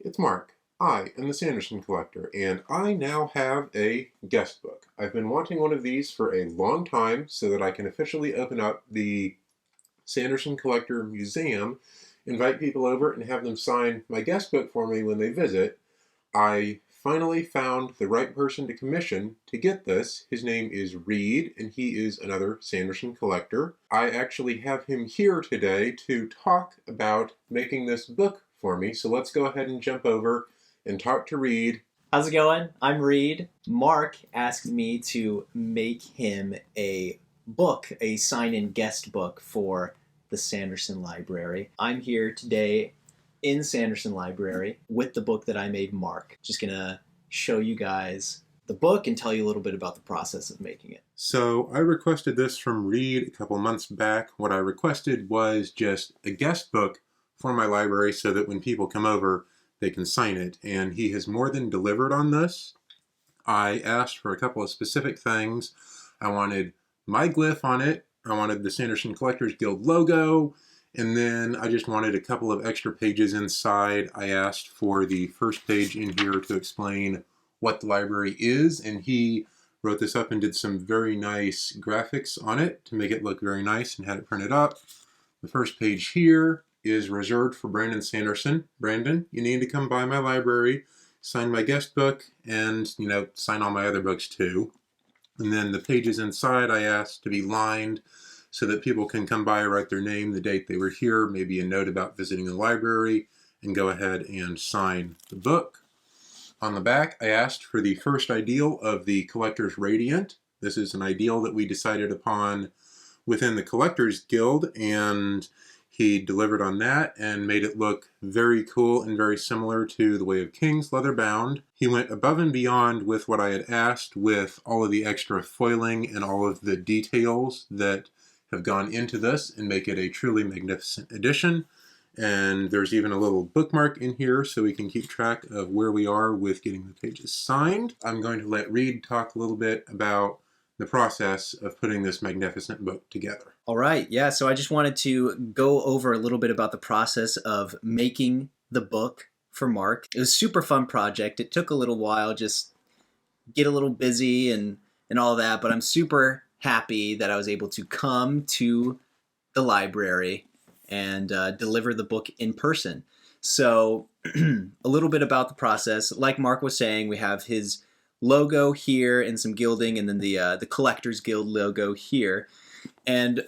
it's Mark. I am the Sanderson collector, and I now have a guest book. I've been wanting one of these for a long time so that I can officially open up the Sanderson Collector Museum, invite people over, and have them sign my guest book for me when they visit. I finally found the right person to commission to get this. His name is Reed, and he is another Sanderson collector. I actually have him here today to talk about making this book for me, so let's go ahead and jump over and talk to Reed. How's it going? I'm Reed. Mark asked me to make him a book, a sign-in guest book for the Sanderson Library. I'm here today in Sanderson Library with the book that I made Mark. Just gonna show you guys the book and tell you a little bit about the process of making it. So I requested this from Reed a couple months back. What I requested was just a guest book for my library so that when people come over, they can sign it. And he has more than delivered on this. I asked for a couple of specific things. I wanted my glyph on it. I wanted the Sanderson Collectors Guild logo. And then I just wanted a couple of extra pages inside. I asked for the first page in here to explain what the library is, and he wrote this up and did some very nice graphics on it to make it look very nice and had it printed up. The first page here is reserved for Brandon Sanderson. Brandon, you need to come by my library, sign my guest book, and, sign all my other books too. And then the pages inside I asked to be lined so that people can come by, write their name, the date they were here, maybe a note about visiting the library, and go ahead and sign the book. On the back, I asked for the first ideal of the Collector's Radiant. This is an ideal that we decided upon within the Collectors Guild, and he delivered on that and made it look very cool and very similar to the Way of Kings leather bound. He went above and beyond with what I had asked with all of the extra foiling and all of the details that have gone into this and make it a truly magnificent edition. And there's even a little bookmark in here so we can keep track of where we are with getting the pages signed. I'm going to let Reed talk a little bit about the process of putting this magnificent book together. All right, yeah, so I just wanted to go over a little bit about the process of making the book for Mark. It was a super fun project. It took a little while, just get a little busy and all that, but I'm super happy that I was able to come to the library and deliver the book in person. So a little bit about the process. Like Mark was saying, we have his logo here and some gilding, and then the Collectors Guild logo here. And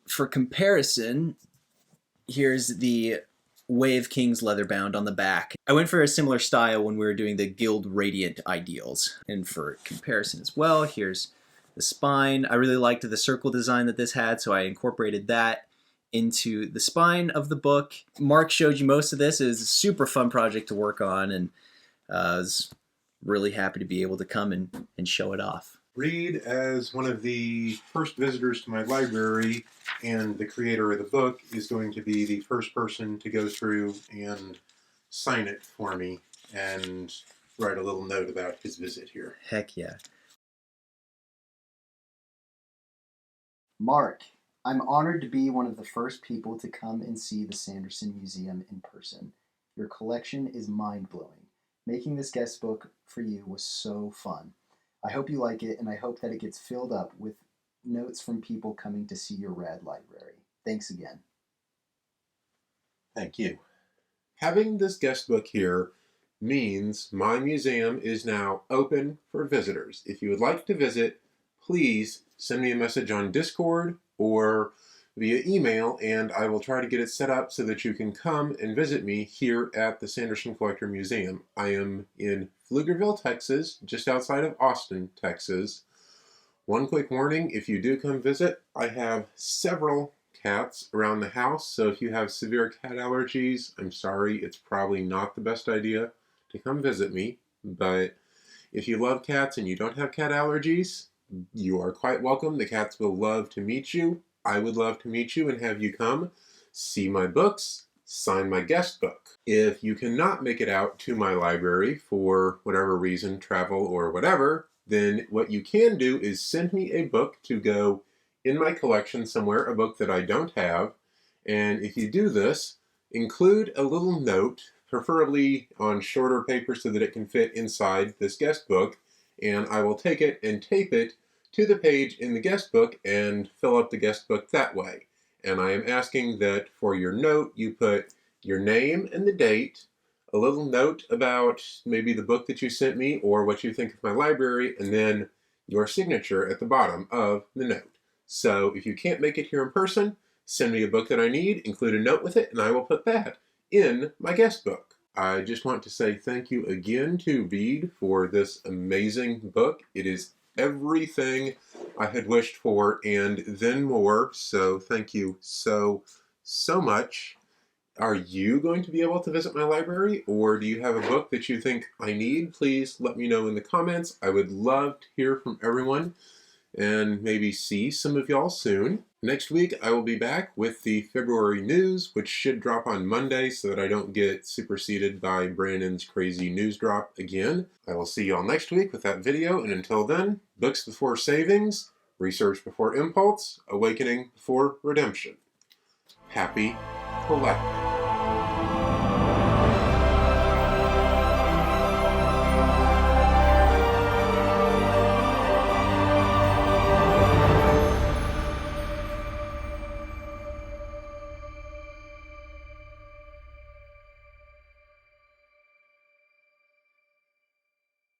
for comparison, here's the Way of Kings leather bound on the back. I went for a similar style when we were doing the Guild Radiant ideals. And for comparison as well, here's the spine. I really liked the circle design that this had, so I incorporated that into the spine of the book. Mark showed you most of this. It was a super fun project to work on, and I was really happy to be able to come and show it off. Reed, as one of the first visitors to my library and the creator of the book, is going to be the first person to go through and sign it for me and write a little note about his visit here. Heck yeah. Mark, I'm honored to be one of the first people to come and see the Sanderson Museum in person. Your collection is mind-blowing. Making this guest book for you was so fun. I hope you like it, and I hope that it gets filled up with notes from people coming to see your rad library. Thanks again. Thank you. Having this guest book here means my museum is now open for visitors. If you would like to visit, please send me a message on Discord or via email, and I will try to get it set up so that you can come and visit me here at the Sanderson Collector Museum. I am in Pflugerville, Texas, just outside of Austin, Texas. One quick warning, if you do come visit, I have several cats around the house, so if you have severe cat allergies, I'm sorry, it's probably not the best idea to come visit me, but if you love cats and you don't have cat allergies, you are quite welcome. The cats will love to meet you. I would love to meet you and have you come, see my books, sign my guest book. If you cannot make it out to my library for whatever reason, travel or whatever, then what you can do is send me a book to go in my collection somewhere, a book that I don't have. And if you do this, include a little note preferably on shorter paper so that it can fit inside this guest book, and I will take it and tape it to the page in the guest book and fill up the guest book that way. And I am asking that for your note you put your name and the date, a little note about maybe the book that you sent me or what you think of my library, and then your signature at the bottom of the note. So if you can't make it here in person, send me a book that I need, include a note with it, and I will put that in my guest book. I just want to say thank you again to Reed for this amazing book. It is everything I had wished for and then more, so thank you so much. Are you going to be able to visit my library, or do you have a book that you think I need? Please let me know in the comments. I would love to hear from everyone and maybe see some of y'all soon. Next week, I will be back with the February news, which should drop on Monday so that I don't get superseded by Brandon's crazy news drop again. I will see y'all next week with that video, and until then, books before savings, research before impulse, awakening before redemption. Happy collecting.